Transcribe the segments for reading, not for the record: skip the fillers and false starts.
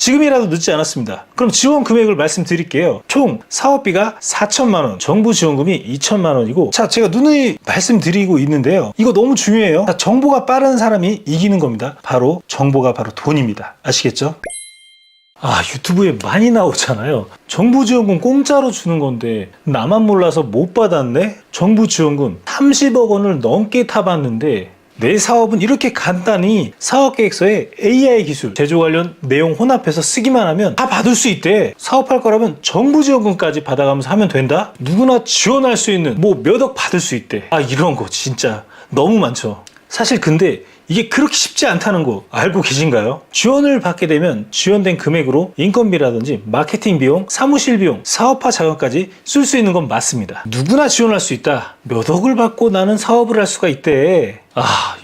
지금이라도 늦지 않았습니다. 그럼 지원 금액을 말씀드릴게요. 총 사업비가 4천만 원, 정부 지원금이 2천만 원이고, 자, 제가 누누이 말씀드리고 있는데요. 이거 너무 중요해요. 자, 정보가 빠른 사람이 이기는 겁니다. 바로 정보가 바로 돈입니다. 아시겠죠? 유튜브에 많이 나오잖아요. 정부 지원금 공짜로 주는 건데 나만 몰라서 못 받았네? 정부 지원금 30억 원을 넘게 타봤는데 내 사업은 이렇게 간단히 사업계획서에 AI 기술, 제조 관련 내용 혼합해서 쓰기만 하면 다 받을 수 있대. 사업할 거라면 정부 지원금까지 받아가면서 하면 된다? 누구나 지원할 수 있는 몇 억 받을 수 있대. 이런 거 진짜 너무 많죠. 사실 근데 이게 그렇게 쉽지 않다는 거 알고 계신가요? 지원을 받게 되면 지원된 금액으로 인건비라든지 마케팅 비용, 사무실 비용, 사업화 자금까지 쓸 수 있는 건 맞습니다. 누구나 지원할 수 있다. 몇 억을 받고 나는 사업을 할 수가 있대.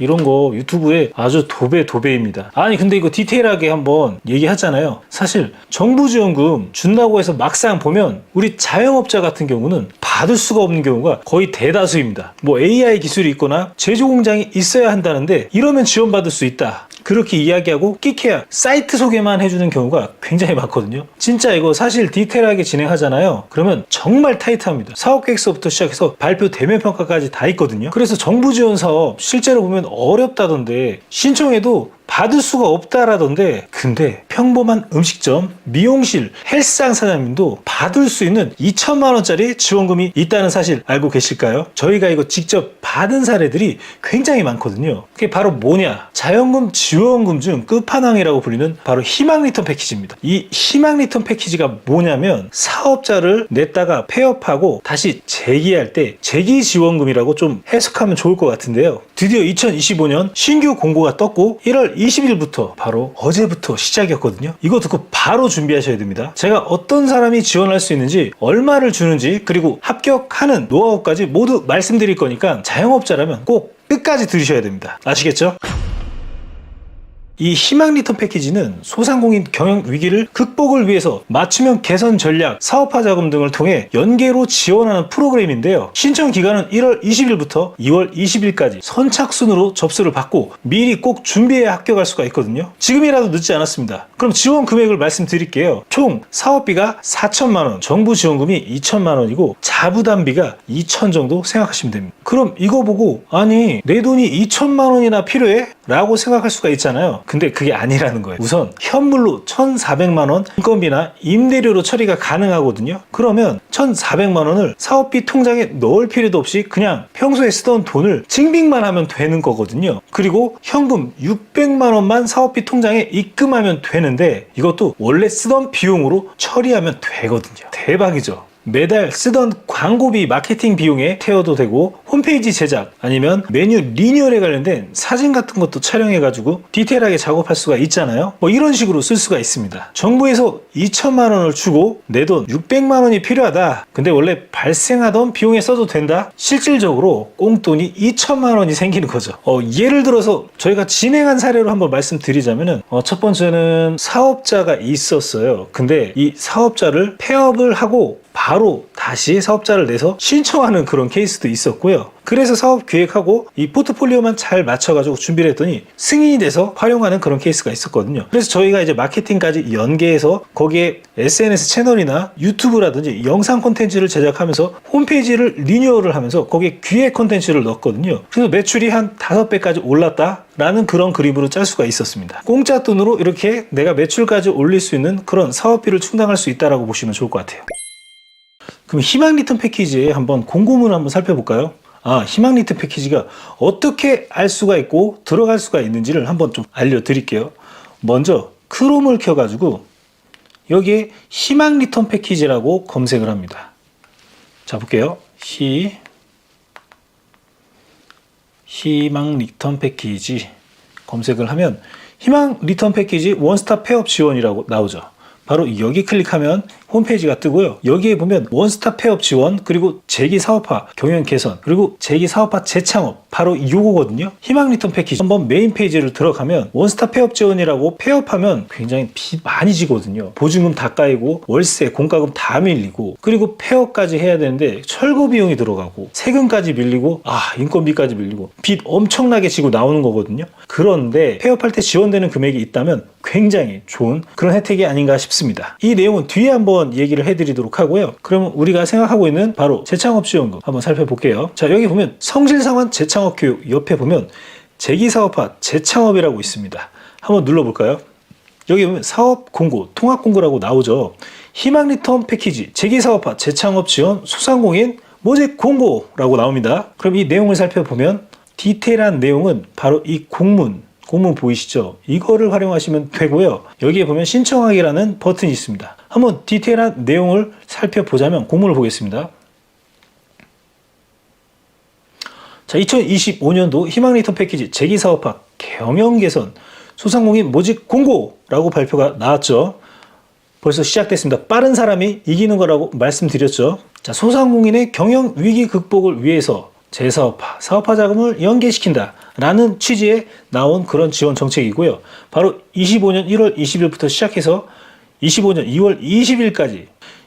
이런 거 유튜브에 아주 도배입니다. 근데 이거 디테일하게 한번 얘기하잖아요. 사실 정부 지원금 준다고 해서 막상 보면 우리 자영업자 같은 경우는 받을 수가 없는 경우가 거의 대다수입니다. AI 기술이 있거나 제조 공장이 있어야 한다는데 이러면 지원받을 수 있다. 그렇게 이야기하고 끽해야 사이트 소개만 해주는 경우가 굉장히 많거든요. 진짜 이거 사실 디테일하게 진행하잖아요. 그러면 정말 타이트합니다. 사업계획서부터 시작해서 발표 대면 평가까지 다 있거든요. 그래서 정부 지원 사업 실제로 보면 어렵다던데 신청해도 받을 수가 없다라던데, 근데 평범한 음식점, 미용실, 헬스장 사장님도 받을 수 있는 2천만 원짜리 지원금이 있다는 사실 알고 계실까요? 저희가 이거 직접 받은 사례들이 굉장히 많거든요. 그게 바로 뭐냐? 자연금 지원금 중 끝판왕이라고 불리는 바로 희망 리턴 패키지입니다. 이 희망 리턴 패키지가 뭐냐면 사업자를 냈다가 폐업하고 다시 재기할 때 재기 지원금이라고 좀 해석하면 좋을 것 같은데요. 드디어 2025년 신규 공고가 떴고 1월 20일부터 바로 어제부터 시작이었거든요. 이거 듣고 바로 준비하셔야 됩니다. 제가 어떤 사람이 지원할 수 있는지, 얼마를 주는지, 그리고 합격하는 노하우까지 모두 말씀드릴 거니까 자영업자라면 꼭 끝까지 들으셔야 됩니다. 아시겠죠? 이 희망 리턴 패키지는 소상공인 경영 위기를 극복을 위해서 맞춤형 개선 전략, 사업화 자금 등을 통해 연계로 지원하는 프로그램인데요. 신청 기간은 1월 20일부터 2월 20일까지 선착순으로 접수를 받고 미리 꼭 준비해야 합격할 수가 있거든요. 지금이라도 늦지 않았습니다. 그럼 지원 금액을 말씀드릴게요. 총 사업비가 4천만 원, 정부 지원금이 2천만 원이고 자부담비가 2천 정도 생각하시면 됩니다. 그럼 이거 보고 내 돈이 2천만 원이나 필요해? 라고 생각할 수가 있잖아요. 근데 그게 아니라는 거예요. 우선 현물로 1,400만 원 인건비나 임대료로 처리가 가능하거든요. 그러면 1,400만 원을 사업비 통장에 넣을 필요도 없이 그냥 평소에 쓰던 돈을 증빙만 하면 되는 거거든요. 그리고 현금 600만 원만 사업비 통장에 입금하면 되는데 이것도 원래 쓰던 비용으로 처리하면 되거든요. 대박이죠. 매달 쓰던 광고비 마케팅 비용에 태워도 되고, 홈페이지 제작 아니면 메뉴 리뉴얼에 관련된 사진 같은 것도 촬영해가지고 디테일하게 작업할 수가 있잖아요. 이런 식으로 쓸 수가 있습니다. 정부에서 2천만 원을 주고 내 돈 600만 원이 필요하다. 근데 원래 발생하던 비용에 써도 된다. 실질적으로 꽁돈이 2천만 원이 생기는 거죠. 예를 들어서 저희가 진행한 사례로 한번 말씀드리자면은 첫 번째는 사업자가 있었어요. 근데 이 사업자를 폐업을 하고 바로 다시 사업자를 내서 신청하는 그런 케이스도 있었고요. 그래서 사업 기획하고 이 포트폴리오만 잘 맞춰가지고 준비를 했더니 승인이 돼서 활용하는 그런 케이스가 있었거든요. 그래서 저희가 이제 마케팅까지 연계해서 거기에 SNS 채널이나 유튜브라든지 영상 콘텐츠를 제작하면서 홈페이지를 리뉴얼을 하면서 거기에 기획 콘텐츠를 넣었거든요. 그래서 매출이 한 5배까지 올랐다 라는 그런 그림으로 짤 수가 있었습니다. 공짜 돈으로 이렇게 내가 매출까지 올릴 수 있는 그런 사업비를 충당할 수 있다라고 보시면 좋을 것 같아요. 그럼 희망 리턴 패키지에 한번 공고문을 한번 살펴볼까요? 희망 리턴 패키지가 어떻게 알 수가 있고 들어갈 수가 있는지를 한번 좀 알려드릴게요. 먼저 크롬을 켜가지고 여기에 희망 리턴 패키지라고 검색을 합니다. 자, 볼게요. 희망 리턴 패키지 검색을 하면 희망 리턴 패키지 원스톱 폐업 지원이라고 나오죠. 바로 여기 클릭하면 홈페이지가 뜨고요. 여기에 보면 원스톱 폐업 지원, 그리고 재기 사업화 경영 개선, 그리고 재기 사업화 재창업, 바로 요거거든요. 희망 리턴 패키지 한번 메인 페이지를 들어가면 원스톱 폐업 지원이라고 폐업하면 굉장히 빚 많이 지거든요. 보증금 다 까이고 월세, 공과금 다 밀리고, 그리고 폐업까지 해야 되는데 철거 비용이 들어가고 세금까지 밀리고 인건비까지 밀리고 빚 엄청나게 지고 나오는 거거든요. 그런데 폐업할 때 지원되는 금액이 있다면 굉장히 좋은 그런 혜택이 아닌가 싶습니다. 이 내용은 뒤에 한번 얘기를 해드리도록 하고요. 그러면 우리가 생각하고 있는 바로 재창업 지원금 한번 살펴볼게요. 자, 여기 보면 성실상환 재창업 교육 옆에 보면 재기사업화 재창업이라고 있습니다. 한번 눌러볼까요? 여기 보면 사업 공고, 통합 공고라고 나오죠. 희망 리턴 패키지 재기사업화 재창업 지원 소상공인 모집 공고라고 나옵니다. 그럼 이 내용을 살펴보면 디테일한 내용은 바로 이 공문 보이시죠? 이거를 활용하시면 되고요. 여기에 보면 신청하기라는 버튼이 있습니다. 한번 디테일한 내용을 살펴보자면 공문을 보겠습니다. 자, 2025년도 희망 리턴 패키지 재기사업화 경영 개선 소상공인 모집 공고라고 발표가 나왔죠. 벌써 시작됐습니다. 빠른 사람이 이기는 거라고 말씀드렸죠. 자, 소상공인의 경영 위기 극복을 위해서 재사업화, 사업화 자금을 연계시킨다 라는 취지에 나온 그런 지원 정책이고요. 바로 25년 1월 20일부터 시작해서 25년 2월 20일까지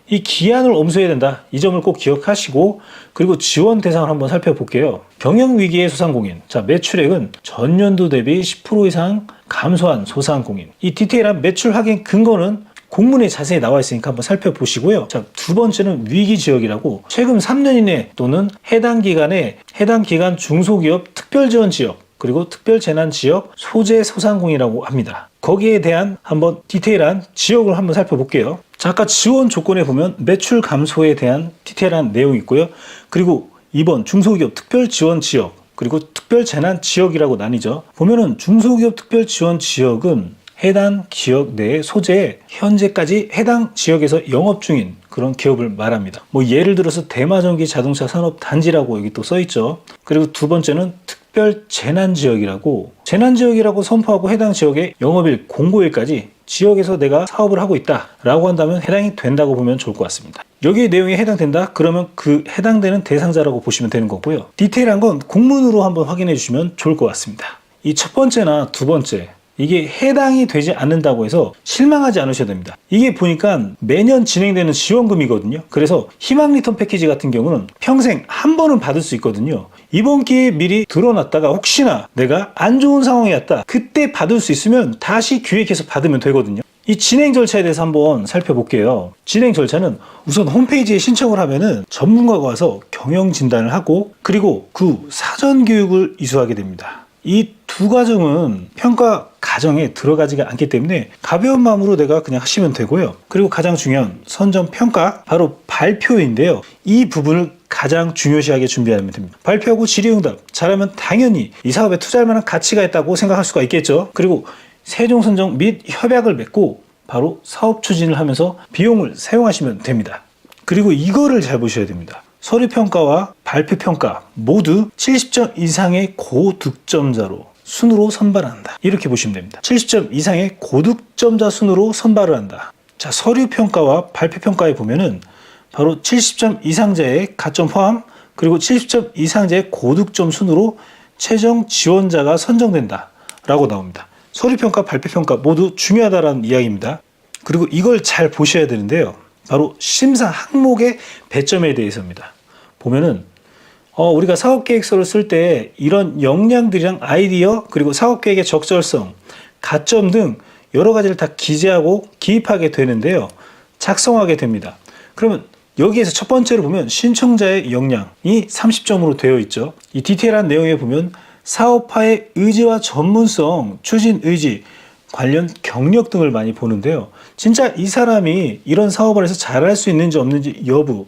이 기한을 엄수해야 된다. 이 점을 꼭 기억하시고, 그리고 지원 대상을 한번 살펴볼게요. 경영 위기의 소상공인. 자, 매출액은 전년도 대비 10% 이상 감소한 소상공인. 이 디테일한 매출 확인 근거는 공문에 자세히 나와 있으니까 한번 살펴보시고요. 자, 두 번째는 위기 지역이라고 최근 3년 이내 또는 해당 기간 중소기업 특별지원 지역, 그리고 특별재난지역 소재 소상공인이라고 합니다. 거기에 대한 한번 디테일한 지역을 한번 살펴볼게요. 자, 아까 지원 조건에 보면 매출 감소에 대한 디테일한 내용이 있고요. 그리고 2번 중소기업 특별지원 지역, 그리고 특별재난지역이라고 나뉘죠. 보면은 중소기업 특별지원 지역은 해당 기업 내 소재에 현재까지 해당 지역에서 영업 중인 그런 기업을 말합니다. 뭐 예를 들어서 대마전기 자동차 산업 단지라고 여기 또 써있죠. 그리고 두 번째는 특별 재난지역이라고, 재난지역이라고 선포하고 해당 지역의 영업일 공고일까지 지역에서 내가 사업을 하고 있다 라고 한다면 해당이 된다고 보면 좋을 것 같습니다. 여기 내용에 해당된다? 그러면 그 해당되는 대상자라고 보시면 되는 거고요. 디테일한 건 공문으로 한번 확인해 주시면 좋을 것 같습니다. 이 첫 번째나 두 번째, 이게 해당이 되지 않는다고 해서 실망하지 않으셔야 됩니다. 이게 보니까 매년 진행되는 지원금이거든요. 그래서 희망 리턴 패키지 같은 경우는 평생 한 번은 받을 수 있거든요. 이번 기회에 미리 들어놨다가 혹시나 내가 안 좋은 상황이 왔다, 그때 받을 수 있으면 다시 기획해서 받으면 되거든요. 이 진행 절차에 대해서 한번 살펴볼게요. 진행 절차는 우선 홈페이지에 신청을 하면은 전문가가 와서 경영 진단을 하고, 그리고 그 사전 교육을 이수하게 됩니다. 이 두 과정은 평가 과정에 들어가지가 않기 때문에 가벼운 마음으로 내가 그냥 하시면 되고요. 그리고 가장 중요한 선정 평가, 바로 발표인데요. 이 부분을 가장 중요시하게 준비하면 됩니다. 발표하고 질의응답 잘하면 당연히 이 사업에 투자할 만한 가치가 있다고 생각할 수가 있겠죠. 그리고 최종 선정 및 협약을 맺고 바로 사업 추진을 하면서 비용을 사용하시면 됩니다. 그리고 이거를 잘 보셔야 됩니다. 서류평가와 발표평가 모두 70점 이상의 고득점자로 순으로 선발한다. 이렇게 보시면 됩니다. 70점 이상의 고득점자 순으로 선발을 한다. 자, 서류평가와 발표평가에 보면은 바로 70점 이상자의 가점 포함, 그리고 70점 이상자의 고득점 순으로 최종 지원자가 선정된다 라고 나옵니다. 서류평가, 발표평가 모두 중요하다라는 이야기입니다. 그리고 이걸 잘 보셔야 되는데요. 바로 심사 항목의 배점에 대해서입니다. 보면은 우리가 사업계획서를 쓸 때 이런 역량들이랑 아이디어, 그리고 사업계획의 적절성, 가점 등 여러 가지를 다 기재하고 기입하게 되는데요. 작성하게 됩니다. 그러면 여기에서 첫 번째로 보면 신청자의 역량이 30점으로 되어 있죠. 이 디테일한 내용에 보면 사업화의 의지와 전문성, 추진 의지, 관련 경력 등을 많이 보는데요. 진짜 이 사람이 이런 사업을 해서 잘할 수 있는지 없는지 여부,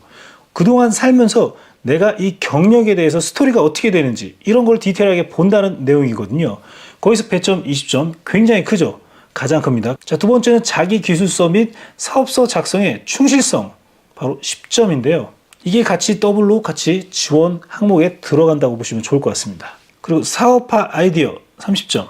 그동안 살면서 내가 이 경력에 대해서 스토리가 어떻게 되는지 이런 걸 디테일하게 본다는 내용이거든요. 거기서 배점 20점 굉장히 크죠. 가장 큽니다. 자, 두 번째는 자기 기술서 및 사업서 작성의 충실성, 바로 10점인데요. 이게 같이 더블로 같이 지원 항목에 들어간다고 보시면 좋을 것 같습니다. 그리고 사업화 아이디어 30점.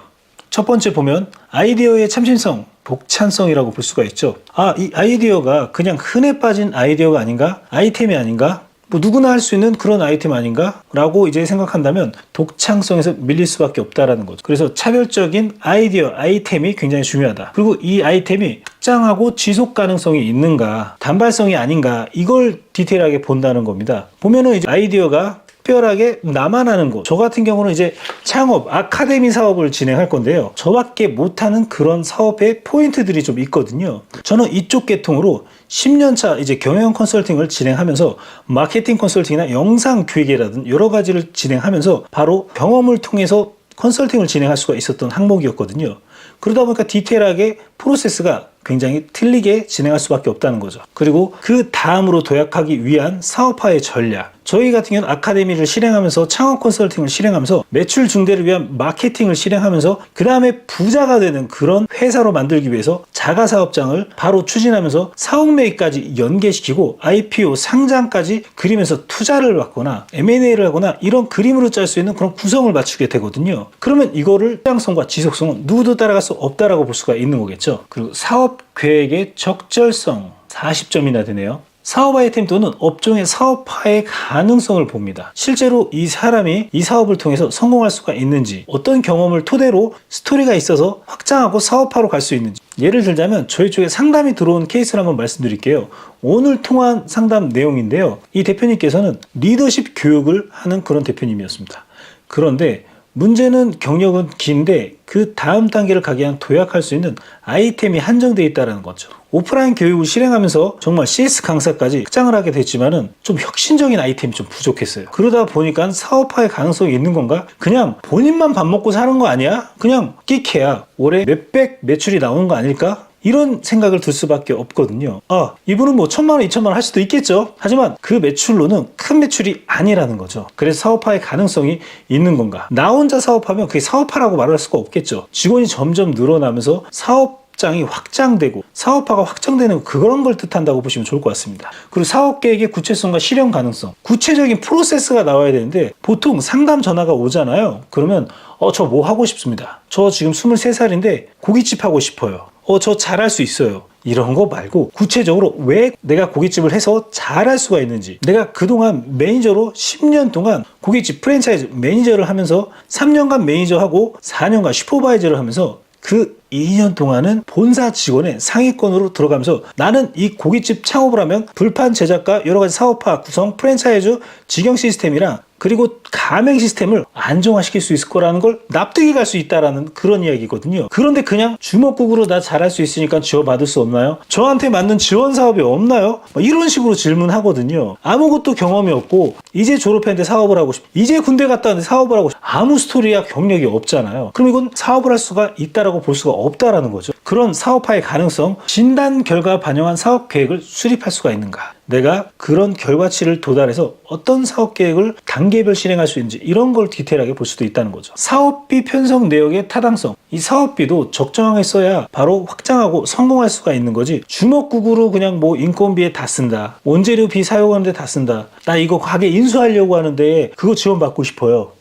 첫 번째 보면 아이디어의 참신성 독창성이라고 볼 수가 있죠. 이 아이디어가 그냥 흔해 빠진 아이디어가 아닌가? 아이템이 아닌가? 뭐 누구나 할 수 있는 그런 아이템 아닌가? 라고 이제 생각한다면 독창성에서 밀릴 수밖에 없다라는 거죠. 그래서 차별적인 아이디어, 아이템이 굉장히 중요하다. 그리고 이 아이템이 확장하고 지속 가능성이 있는가? 단발성이 아닌가? 이걸 디테일하게 본다는 겁니다. 보면은 이제 아이디어가 특별하게 나만 하는 것. 저 같은 경우는 이제 창업, 아카데미 사업을 진행할 건데요. 저밖에 못하는 그런 사업의 포인트들이 좀 있거든요. 저는 이쪽 계통으로 10년차 이제 경영 컨설팅을 진행하면서 마케팅 컨설팅이나 영상 기획이라든 여러 가지를 진행하면서 바로 경험을 통해서 컨설팅을 진행할 수가 있었던 항목이었거든요. 그러다 보니까 디테일하게 프로세스가 굉장히 틀리게 진행할 수밖에 없다는 거죠. 그리고 그 다음으로 도약하기 위한 사업화의 전략. 저희 같은 경우는 아카데미를 실행하면서 창업 컨설팅을 실행하면서 매출 증대를 위한 마케팅을 실행하면서 그 다음에 부자가 되는 그런 회사로 만들기 위해서 자가사업장을 바로 추진하면서 사업 매입까지 연계시키고 IPO 상장까지 그리면서 투자를 받거나 M&A를 하거나 이런 그림으로 짤 수 있는 그런 구성을 맞추게 되거든요. 그러면 이거를 확장성과 지속성은 누구도 따라갈 수 없다라고 볼 수가 있는 거겠죠. 그리고 사업 계획의 적절성 40점이나 되네요. 사업 아이템 또는 업종의 사업화의 가능성을 봅니다. 실제로 이 사람이 이 사업을 통해서 성공할 수가 있는지, 어떤 경험을 토대로 스토리가 있어서 확장하고 사업화로 갈 수 있는지. 예를 들자면 저희 쪽에 상담이 들어온 케이스를 한번 말씀드릴게요. 오늘 통한 상담 내용인데요. 이 대표님께서는 리더십 교육을 하는 그런 대표님이었습니다. 그런데 문제는 경력은 긴데 그 다음 단계를 가기 위한 도약할 수 있는 아이템이 한정되어 있다는 거죠. 오프라인 교육을 실행하면서 정말 CS 강사까지 확장을 하게 됐지만은 좀 혁신적인 아이템이 좀 부족했어요. 그러다 보니까 사업화의 가능성이 있는 건가? 그냥 본인만 밥 먹고 사는 거 아니야? 그냥 끼케야 올해 몇백 매출이 나오는 거 아닐까? 이런 생각을 들 수밖에 없거든요. 이분은 뭐 1,000만 원, 2,000만 원 할 수도 있겠죠. 하지만 그 매출로는 큰 매출이 아니라는 거죠. 그래서 사업화의 가능성이 있는 건가? 나 혼자 사업하면 그게 사업화라고 말할 수가 없겠죠. 직원이 점점 늘어나면서 사업장이 확장되고 사업화가 확장되는 그런 걸 뜻한다고 보시면 좋을 것 같습니다. 그리고 사업 계획의 구체성과 실현 가능성, 구체적인 프로세스가 나와야 되는데 보통 상담 전화가 오잖아요. 그러면 저 뭐 하고 싶습니다. 저 지금 23살인데 고깃집 하고 싶어요. 저 잘할 수 있어요. 이런 거 말고 구체적으로 왜 내가 고깃집을 해서 잘할 수가 있는지, 내가 그동안 매니저로 10년 동안 고깃집 프랜차이즈 매니저를 하면서 3년간 매니저하고 4년간 슈퍼바이저를 하면서 그 2년 동안은 본사 직원의 상위권으로 들어가면서 나는 이 고깃집 창업을 하면 불판 제작과 여러 가지 사업화 구성, 프랜차이즈 직영 시스템이랑 그리고 가맹 시스템을 안정화시킬 수 있을 거라는 걸 납득이 갈 수 있다라는 그런 이야기거든요. 그런데 그냥 주먹국으로 나 잘할 수 있으니까 지원받을 수 없나요? 저한테 맞는 지원 사업이 없나요? 이런 식으로 질문하거든요. 아무것도 경험이 없고 이제 졸업했는데 사업을 하고 싶어. 이제 군대 갔다 왔는데 사업을 하고 싶어. 아무 스토리야 경력이 없잖아요. 그럼 이건 사업을 할 수가 있다라고 볼 수가 없다라는 거죠. 그런 사업화의 가능성, 진단 결과 반영한 사업 계획을 수립할 수가 있는가? 내가 그런 결과치를 도달해서 어떤 사업 계획을 단계별 실행할 수 있는지 이런 걸 디테일하게 볼 수도 있다는 거죠. 사업비 편성 내역의 타당성. 이 사업비도 적정하게 써야 바로 확장하고 성공할 수가 있는 거지 주먹국으로 그냥 뭐 인건비에 다 쓴다. 원재료비 사용하는데 다 쓴다. 나 이거 가게 인수하려고 하는데 그거 지원받고 싶어요.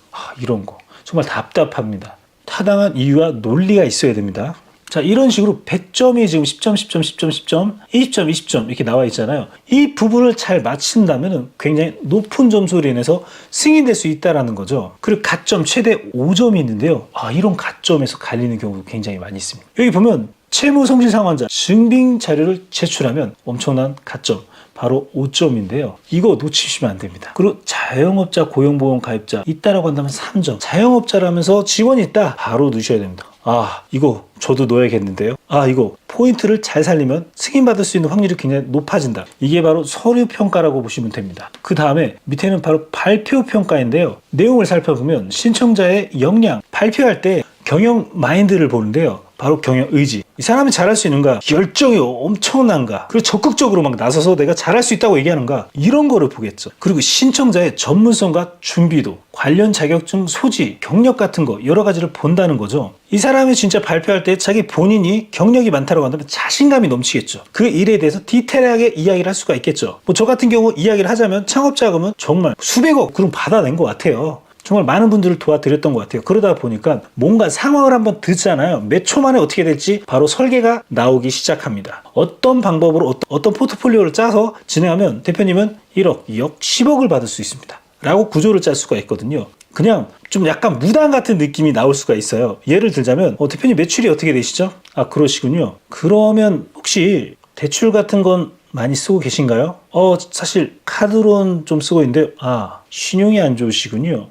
이런 거 정말 답답합니다. 타당한 이유와 논리가 있어야 됩니다. 자, 이런 식으로 100점이 지금 10점, 10점, 10점, 10점, 20점, 20점 이렇게 나와 있잖아요. 이 부분을 잘 맞춘다면 굉장히 높은 점수로 인해서 승인될 수 있다는 거죠. 그리고 가점 최대 5점이 있는데요. 이런 가점에서 갈리는 경우도 굉장히 많이 있습니다. 여기 보면 채무 성실 상환자 증빙 자료를 제출하면 엄청난 가점. 바로 5점인데요. 이거 놓치시면 안 됩니다. 그리고 자영업자 고용보험 가입자 있다라고 한다면 3점. 자영업자라면서 지원이 있다. 바로 넣으셔야 됩니다. 이거 저도 넣어야겠는데요. 이거 포인트를 잘 살리면 승인받을 수 있는 확률이 굉장히 높아진다. 이게 바로 서류 평가라고 보시면 됩니다. 그 다음에 밑에는 바로 발표 평가인데요. 내용을 살펴보면 신청자의 역량, 발표할 때 경영 마인드를 보는데요. 바로 경영 의지. 이 사람이 잘할 수 있는가? 열정이 엄청난가? 그리고 적극적으로 막 나서서 내가 잘할 수 있다고 얘기하는가? 이런 거를 보겠죠. 그리고 신청자의 전문성과 준비도, 관련 자격증 소지, 경력 같은 거 여러 가지를 본다는 거죠. 이 사람이 진짜 발표할 때 자기 본인이 경력이 많다고 한다면 자신감이 넘치겠죠. 그 일에 대해서 디테일하게 이야기를 할 수가 있겠죠. 저 같은 경우 이야기를 하자면 창업 자금은 정말 수백억 그럼 받아낸 것 같아요. 정말 많은 분들을 도와드렸던 것 같아요. 그러다 보니까 뭔가 상황을 한번 듣잖아요. 몇 초 만에 어떻게 될지 바로 설계가 나오기 시작합니다. 어떤 방법으로 어떤 포트폴리오를 짜서 진행하면 대표님은 1억, 2억, 10억을 받을 수 있습니다. 라고 구조를 짤 수가 있거든요. 그냥 좀 약간 무당 같은 느낌이 나올 수가 있어요. 예를 들자면 대표님 매출이 어떻게 되시죠? 아, 그러시군요. 그러면 혹시 대출 같은 건 많이 쓰고 계신가요? 사실 카드론 좀 쓰고 있는데요. 아, 신용이 안 좋으시군요.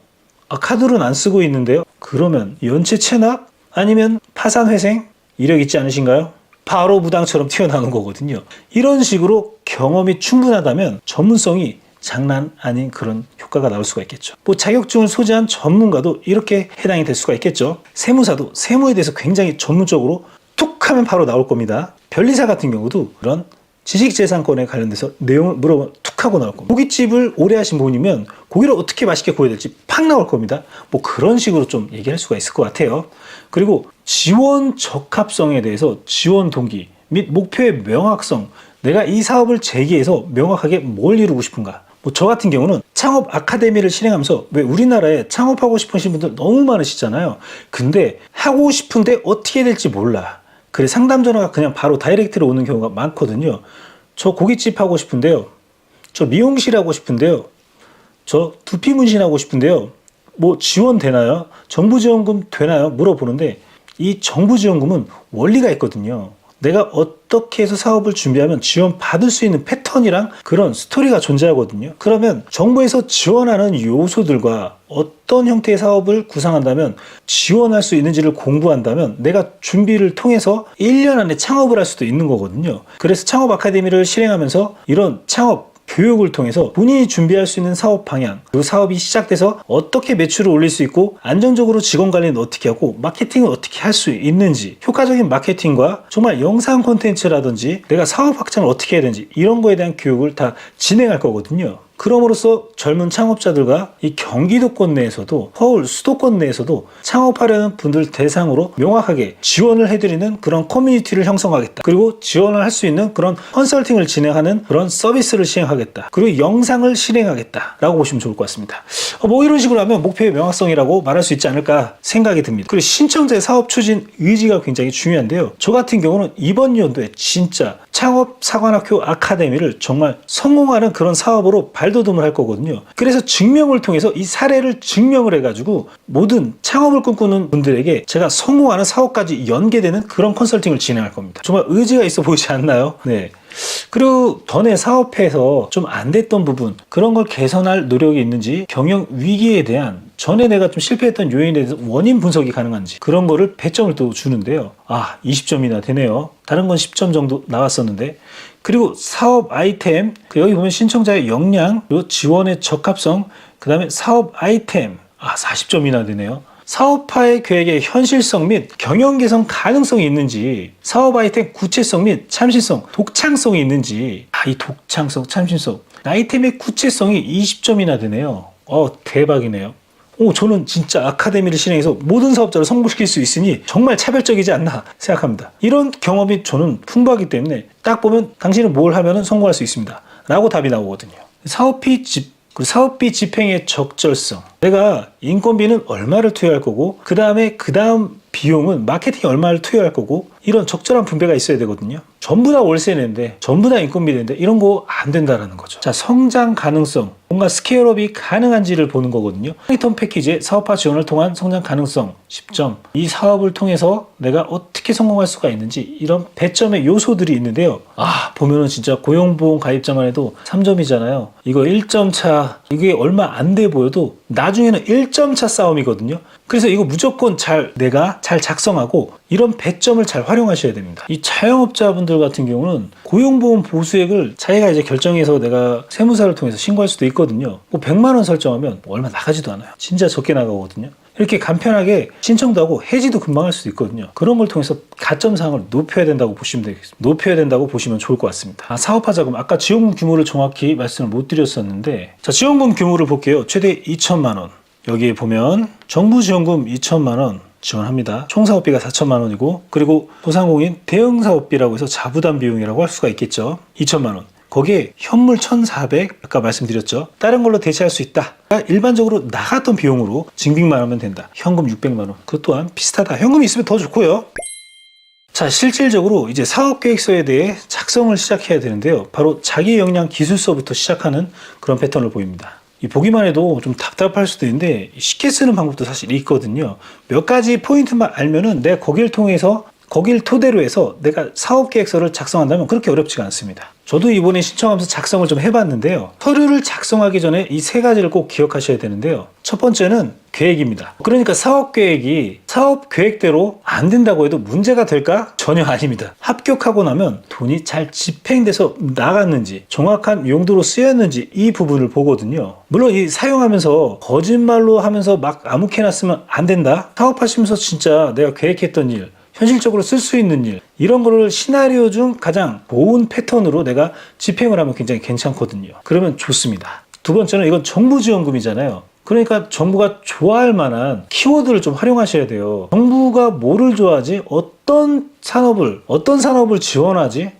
아, 카드론 안 쓰고 있는데요. 그러면 연체 체납? 아니면 파산 회생? 이력 있지 않으신가요? 바로 무당처럼 튀어나오는 거거든요. 이런 식으로 경험이 충분하다면 전문성이 장난 아닌 그런 효과가 나올 수가 있겠죠. 자격증을 소지한 전문가도 이렇게 해당이 될 수가 있겠죠. 세무사도 세무에 대해서 굉장히 전문적으로 툭 하면 바로 나올 겁니다. 변리사 같은 경우도 그런 지식재산권에 관련돼서 내용을 물어보면 툭 하고 나올 겁니다. 고깃집을 오래 하신 분이면 고기를 어떻게 맛있게 구워야 될지 팍 나올 겁니다. 그런 식으로 좀 얘기할 수가 있을 것 같아요. 그리고 지원 적합성에 대해서 지원 동기 및 목표의 명확성, 내가 이 사업을 제기해서 명확하게 뭘 이루고 싶은가. 저 같은 경우는 창업 아카데미를 실행하면서 왜 우리나라에 창업하고 싶으신 분들 너무 많으시잖아요. 근데 하고 싶은데 어떻게 될지 몰라. 그래 상담 전화가 그냥 바로 다이렉트로 오는 경우가 많거든요. 저 고깃집 하고 싶은데요. 저 미용실 하고 싶은데요. 저 두피 문신하고 싶은데요. 지원 되나요? 정부 지원금 되나요? 물어보는데 이 정부 지원금은 원리가 있거든요. 내가 어떻게 해서 사업을 준비하면 지원 받을 수 있는 패턴이랑 그런 스토리가 존재하거든요. 그러면 정부에서 지원하는 요소들과 어떤 형태의 사업을 구상한다면 지원할 수 있는지를 공부한다면 내가 준비를 통해서 1년 안에 창업을 할 수도 있는 거거든요. 그래서 창업 아카데미를 실행하면서 이런 창업 교육을 통해서 본인이 준비할 수 있는 사업 방향, 그 사업이 시작돼서 어떻게 매출을 올릴 수 있고 안정적으로 직원 관리는 어떻게 하고 마케팅을 어떻게 할 수 있는지, 효과적인 마케팅과 정말 영상 콘텐츠라든지 내가 사업 확장을 어떻게 해야 되는지 이런 거에 대한 교육을 다 진행할 거거든요. 그럼으로써 젊은 창업자들과 이 경기도권 내에서도 서울 수도권 내에서도 창업하려는 분들 대상으로 명확하게 지원을 해드리는 그런 커뮤니티를 형성하겠다. 그리고 지원을 할 수 있는 그런 컨설팅을 진행하는 그런 서비스를 시행하겠다. 그리고 영상을 실행하겠다 라고 보시면 좋을 것 같습니다. 이런 식으로 하면 목표의 명확성이라고 말할 수 있지 않을까 생각이 듭니다. 그리고 신청자의 사업 추진 의지가 굉장히 중요한데요. 저 같은 경우는 이번 연도에 진짜 창업 사관학교 아카데미를 정말 성공하는 그런 사업으로 발돋움을 할 거거든요. 그래서 증명을 통해서 이 사례를 증명을 해가지고 모든 창업을 꿈꾸는 분들에게 제가 성공하는 사업까지 연계되는 그런 컨설팅을 진행할 겁니다. 정말 의지가 있어 보이지 않나요? 네. 그리고 전에 사업해서 좀 안 됐던 부분, 그런 걸 개선할 노력이 있는지, 경영 위기에 대한 전에 내가 좀 실패했던 요인에 대해서 원인 분석이 가능한지 그런 거를 배점을 또 주는데요. 20점이나 되네요. 다른 건 10점 정도 나왔었는데. 그리고 사업 아이템, 여기 보면 신청자의 역량, 그리고 지원의 적합성, 그 다음에 사업 아이템 40점이나 되네요. 사업화의 계획의 현실성 및 경영 개선 가능성이 있는지, 사업 아이템 구체성 및 참신성, 독창성이 있는지, 이 독창성, 참신성, 아이템의 구체성이 20점이나 되네요. 대박이네요. 저는 진짜 아카데미를 실행해서 모든 사업자를 성공시킬 수 있으니 정말 차별적이지 않나 생각합니다. 이런 경험이 저는 풍부하기 때문에 딱 보면 당신은 뭘 하면 성공할 수 있습니다 라고 답이 나오거든요. 사업비 집행의 적절성, 내가 인건비는 얼마를 투여할 거고 그 다음 비용은 마케팅에 얼마를 투여할 거고 이런 적절한 분배가 있어야 되거든요. 전부 다 월세 낸데 전부 다 인건비 낸데 이런 거 안 된다라는 거죠. 자, 성장 가능성, 뭔가 스케일업이 가능한지를 보는 거거든요. 리턴 패키지의 사업화 지원을 통한 성장 가능성 10점. 이 사업을 통해서 내가 어떻게 성공할 수가 있는지 이런 배점의 요소들이 있는데요. 보면은 진짜 고용보험 가입자만 해도 3점이잖아요. 이거 1점 차, 이게 얼마 안 돼 보여도 나중에는 1점 차 싸움이거든요. 그래서 이거 무조건 내가 잘 작성하고 이런 배점을 잘 활용하셔야 됩니다. 이 자영업자분들 같은 경우는 고용보험 보수액을 자기가 이제 결정해서 내가 세무사를 통해서 신고할 수도 있거든요. 100만 원 설정하면 얼마 나가지도 않아요. 진짜 적게 나가거든요. 이렇게 간편하게 신청도 하고 해지도 금방 할 수도 있거든요. 그런 걸 통해서 가점상을 높여야 된다고 보시면 되겠습니다. 높여야 된다고 보시면 좋을 것 같습니다. 사업화 자금, 아까 지원금 규모를 정확히 말씀을 못 드렸었는데, 자, 지원금 규모를 볼게요. 최대 2천만 원. 여기에 보면 정부 지원금 2천만 원 지원합니다. 총 사업비가 4천만 원이고, 그리고 소상공인 대응 사업비라고 해서 자부담 비용이라고 할 수가 있겠죠. 2천만 원. 거기에 현물 1,400 아까 말씀드렸죠. 다른 걸로 대체할 수 있다. 일반적으로 나갔던 비용으로 증빙만 하면 된다. 현금 600만 원. 그것 또한 비슷하다. 현금이 있으면 더 좋고요. 자, 실질적으로 이제 사업계획서에 대해 작성을 시작해야 되는데요. 바로 자기 역량 기술서부터 시작하는 그런 패턴을 보입니다. 이 보기만 해도 좀 답답할 수도 있는데 쉽게 쓰는 방법도 사실 있거든요. 몇 가지 포인트만 알면은 내가 거길 토대로 해서 내가 사업계획서를 작성한다면 그렇게 어렵지가 않습니다. 저도 이번에 신청하면서 작성을 좀 해봤는데요. 서류를 작성하기 전에 이 세 가지를 꼭 기억하셔야 되는데요. 첫 번째는 계획입니다. 그러니까 사업계획이 사업계획대로 안 된다고 해도 문제가 될까? 전혀 아닙니다. 합격하고 나면 돈이 잘 집행돼서 나갔는지 정확한 용도로 쓰였는지 이 부분을 보거든요. 물론 이 사용하면서 거짓말로 하면서 막 아무렇게나 쓰면 안 된다. 사업하시면서 진짜 내가 계획했던 일 현실적으로 쓸 수 있는 일 이런 거를 시나리오 중 가장 좋은 패턴으로 내가 집행을 하면 굉장히 괜찮거든요. 그러면 좋습니다. 두 번째는 이건 정부 지원금이잖아요. 그러니까 정부가 좋아할 만한 키워드를 좀 활용하셔야 돼요. 정부가 뭐를 좋아하지? 어떤 산업을 지원하지?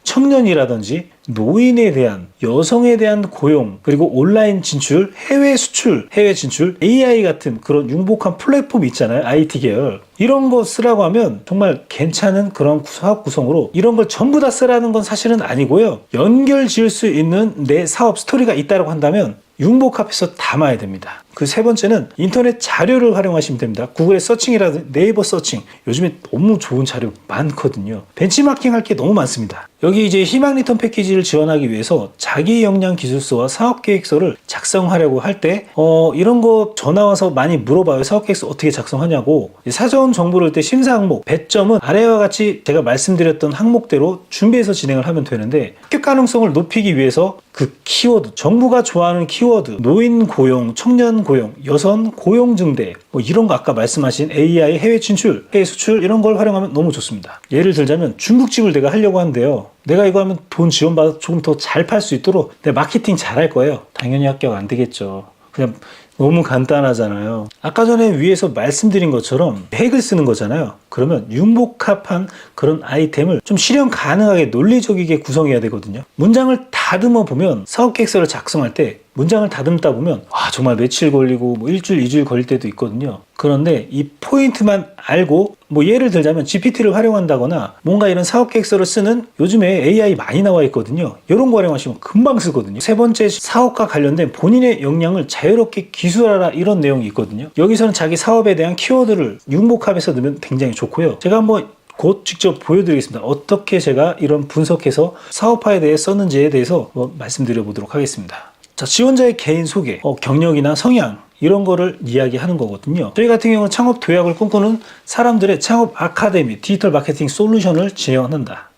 청년이라든지 노인에 대한, 여성에 대한 고용, 그리고 온라인 진출, 해외 진출, AI 같은 그런 융복한 플랫폼 있잖아요. IT 계열. 이런 거 쓰라고 하면 정말 괜찮은 그런 사업 구성으로 이런 걸 전부 다 쓰라는 건 사실은 아니고요. 연결 지을 수 있는 내 사업 스토리가 있다고 한다면 융복합해서 담아야 됩니다. 그 세 번째는 인터넷 자료를 활용하시면 됩니다. 구글의 서칭이라든지 네이버 서칭 요즘에 너무 좋은 자료 많거든요. 벤치마킹 할 게 너무 많습니다. 여기 이제 희망 리턴 패키지를 지원하기 위해서 자기 역량 기술서와 사업계획서를 작성하려고 할 때 이런 거 전화 와서 많이 물어봐요. 사업계획서 어떻게 작성하냐고. 사전 정보를 할 때 심사 항목, 배점은 아래와 같이 제가 말씀드렸던 항목대로 준비해서 진행을 하면 되는데 합격 가능성을 높이기 위해서 그 키워드, 정부가 좋아하는 키워드, 노인 고용, 청년 고용, 여성 고용 증대 이런 거 아까 말씀하신 AI, 해외 진출, 해외 수출 이런 걸 활용하면 너무 좋습니다. 예를 들자면 중국집을 내가 하려고 하는데요. 내가 이거 하면 돈 지원받아서 조금 더 잘 팔 수 있도록 내 마케팅 잘할 거예요. 당연히 합격 안 되겠죠. 그냥 너무 간단하잖아요. 아까 전에 위에서 말씀드린 것처럼 핵을 쓰는 거잖아요. 그러면 융복합한 그런 아이템을 좀 실현 가능하게 논리적이게 구성해야 되거든요. 문장을 다듬어 보면 사업계획서를 작성할 때 문장을 다듬다 보면 정말 며칠 걸리고 일주일, 2주일 걸릴 때도 있거든요. 그런데 이 포인트만 알고 예를 들자면 GPT를 활용한다거나 뭔가 이런 사업계획서를 쓰는 요즘에 AI 많이 나와 있거든요. 이런 거 활용하시면 금방 쓰거든요. 세 번째, 사업과 관련된 본인의 역량을 자유롭게 기술하라 이런 내용이 있거든요. 여기서는 자기 사업에 대한 키워드를 융복합해서 넣으면 굉장히 좋고요. 제가 한번 곧 직접 보여드리겠습니다. 어떻게 제가 이런 분석해서 사업화에 대해 썼는지에 대해서 말씀드려 보도록 하겠습니다. 자, 지원자의 개인 소개, 경력이나 성향 이런 거를 이야기하는 거거든요. 저희 같은 경우는 창업 도약을 꿈꾸는 사람들의 창업 아카데미 디지털 마케팅 솔루션을 지향한다.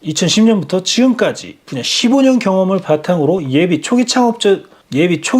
2010년부터 지금까지 분야 15년 경험을 바탕으로 예비 초기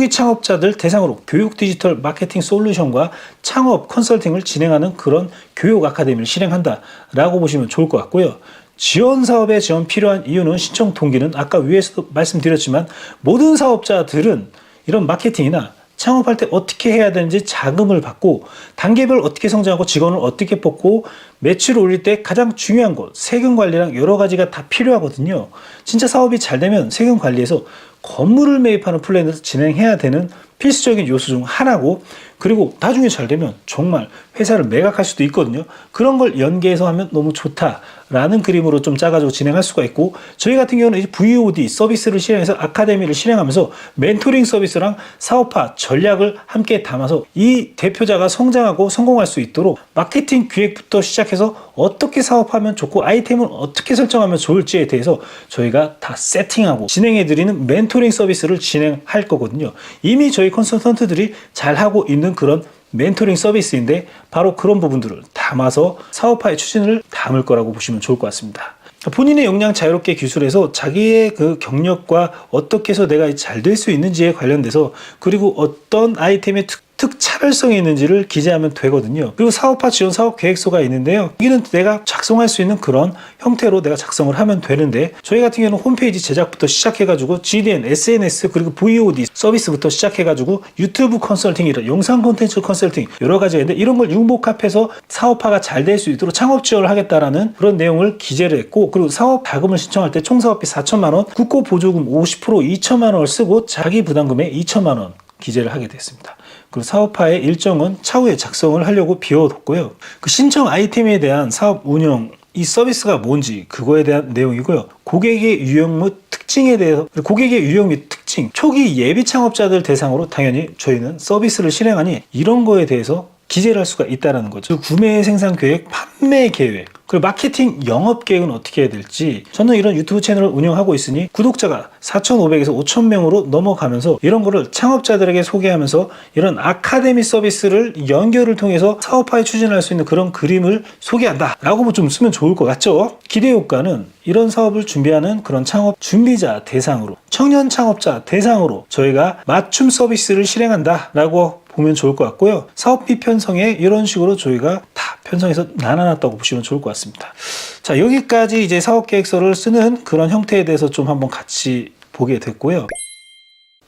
창업자들 대상으로 교육 디지털 마케팅 솔루션과 창업 컨설팅을 진행하는 그런 교육 아카데미를 실행한다 라고 보시면 좋을 것 같고요. 지원 사업에 지원 필요한 이유는 신청 동기는 아까 위에서도 말씀드렸지만 모든 사업자들은 이런 마케팅이나 창업할 때 어떻게 해야 되는지 자금을 받고 단계별 어떻게 성장하고 직원을 어떻게 뽑고 매출을 올릴 때 가장 중요한 것 세금 관리랑 여러 가지가 다 필요하거든요. 진짜 사업이 잘 되면 세금 관리에서 건물을 매입하는 플랜을 진행해야 되는 필수적인 요소 중 하나고 그리고 나중에 잘 되면 정말 회사를 매각할 수도 있거든요. 그런 걸 연계해서 하면 너무 좋다라는 그림으로 좀 짜가지고 진행할 수가 있고 저희 같은 경우는 이제 VOD 서비스를 실행해서 아카데미를 실행하면서 멘토링 서비스랑 사업화 전략을 함께 담아서 이 대표자가 성장하고 성공할 수 있도록 마케팅 기획부터 시작해서 어떻게 사업하면 좋고 아이템을 어떻게 설정하면 좋을지에 대해서 저희가 다 세팅하고 진행해드리는 멘토링 서비스를 진행할 거거든요. 이미 저희 컨설턴트들이 잘하고 있는 그런 멘토링 서비스인데 바로 그런 부분들을 담아서 사업화의 추진을 담을 거라고 보시면 좋을 것 같습니다. 본인의 역량 자유롭게 기술해서 자기의 그 경력과 어떻게 해서 내가 잘 될 수 있는지에 관련돼서 그리고 어떤 아이템의 특차별성이 있는지를 기재하면 되거든요. 그리고 사업화 지원 사업 계획서가 있는데요. 여기는 내가 작성할 수 있는 그런 형태로 내가 작성을 하면 되는데, 저희 같은 경우는 홈페이지 제작부터 시작해가지고 GDN, SNS 그리고 VOD 서비스부터 시작해가지고 유튜브 컨설팅, 이런 영상 콘텐츠 컨설팅 여러 가지가 있는데, 이런 걸 융복합해서 사업화가 잘 될 수 있도록 창업 지원을 하겠다라는 그런 내용을 기재를 했고, 그리고 사업 자금을 신청할 때 총 사업비 4천만 원, 국고 보조금 50% 2천만 원을 쓰고 자기 부담금에 2천만 원 기재를 하게 됐습니다. 그리고 사업화의 일정은 차후에 작성을 하려고 비워뒀고요. 그 신청 아이템에 대한 사업 운영, 이 서비스가 뭔지 그거에 대한 내용이고요. 고객의 유형 및 특징에 대해서, 고객의 유형 및 특징, 초기 예비 창업자들 대상으로 당연히 저희는 서비스를 실행하니 이런 거에 대해서 기재를 할 수가 있다는 거죠. 구매 생산 계획, 판매 계획, 그리고 마케팅 영업 계획은 어떻게 해야 될지, 저는 이런 유튜브 채널을 운영하고 있으니 구독자가 4,500에서 5,000명으로 넘어가면서 이런 거를 창업자들에게 소개하면서 이런 아카데미 서비스를 연결을 통해서 사업화에 추진할 수 있는 그런 그림을 소개한다 라고 좀 쓰면 좋을 것 같죠. 기대 효과는 이런 사업을 준비하는 그런 창업 준비자 대상으로, 청년 창업자 대상으로 저희가 맞춤 서비스를 실행한다 라고 보면 좋을 것 같고요. 사업비 편성에 이런 식으로 저희가 다 편성해서 나눠놨다고 보시면 좋을 것 같습니다. 자, 여기까지 이제 사업계획서를 쓰는 그런 형태에 대해서 좀 한번 같이 보게 됐고요.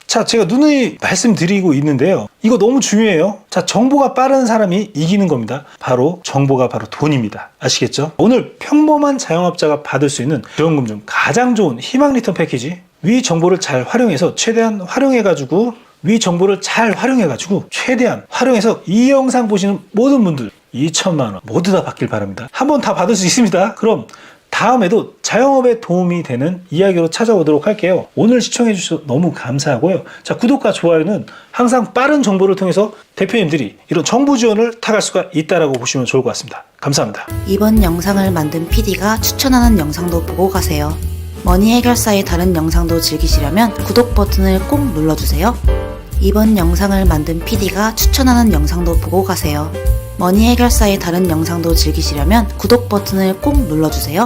자, 제가 누누이 말씀드리고 있는데요. 이거 너무 중요해요. 자, 정보가 빠른 사람이 이기는 겁니다. 바로 정보가 바로 돈입니다. 아시겠죠? 오늘 평범한 자영업자가 받을 수 있는 지원금 중 가장 좋은 희망 리턴 패키지, 위 정보를 잘 활용해서 최대한 활용해가지고 최대한 활용해서 이 영상 보시는 모든 분들 2천만 원 모두 다 받길 바랍니다. 한번 다 받을 수 있습니다. 그럼 다음에도 자영업에 도움이 되는 이야기로 찾아오도록 할게요. 오늘 시청해 주셔서 너무 감사하고요. 자, 구독과 좋아요는 항상 빠른 정보를 통해서 대표님들이 이런 정부 지원을 타갈 수가 있다라고 보시면 좋을 것 같습니다. 감사합니다. 이번 영상을 만든 PD가 추천하는 영상도 보고 가세요. 머니 해결사의 다른 영상도 즐기시려면 구독 버튼을 꼭 눌러주세요. 이번 영상을 만든 PD가 추천하는 영상도 보고 가세요. 머니 해결사의 다른 영상도 즐기시려면 구독 버튼을 꼭 눌러주세요.